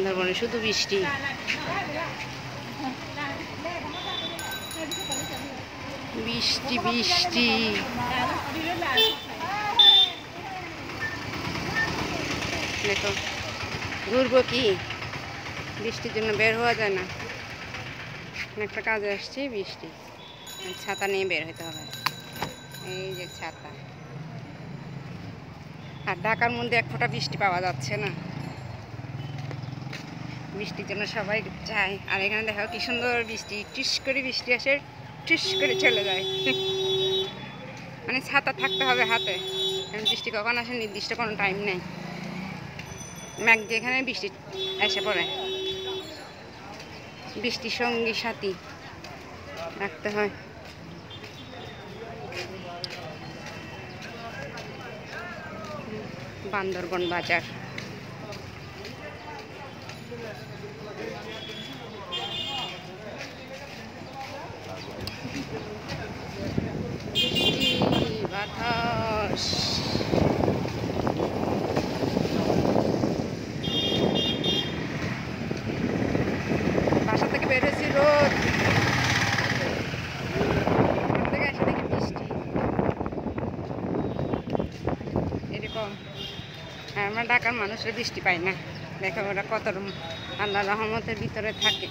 বান্দরবনে শুধু বৃষ্টি। বৃষ্টি বৃষ্টি। দেখো ঘুরবো কি, বৃষ্টির জন্য বের হওয়া যায় না। একটা কাজে আসছি, বৃষ্টি, ছাতা নিয়ে বের হতে হবে। এই যে ছাতা, আর ঢাকার মধ্যে এক ফোঁটা বৃষ্টি পাওয়া যাচ্ছে না। বৃষ্টির জন্য সবাই যায়। আর এখানে দেখো কি সুন্দর বৃষ্টি, টিস করে বৃষ্টি আসে, টিস করে চলে যায়। মানে ছাতা থাকতে হবে হাতে, কারণ বৃষ্টি কখন আসে নির্দিষ্ট কোনো টাইম নেই। ম্যাঘ যেখানে বৃষ্টি এসে পড়ে, বৃষ্টির সঙ্গী সাথী রাখতে হয়। বান্দরবন বাজার। বাতাস, বাসা থেকে বের হয়েছি রোদ, থেকে এসে দেখি বৃষ্টি। এরকম আমরা ঢাকার মানুষের বৃষ্টি পাই না। দেখো ওরা কত আল্লাহ রহমতের ভিতরে থাকে।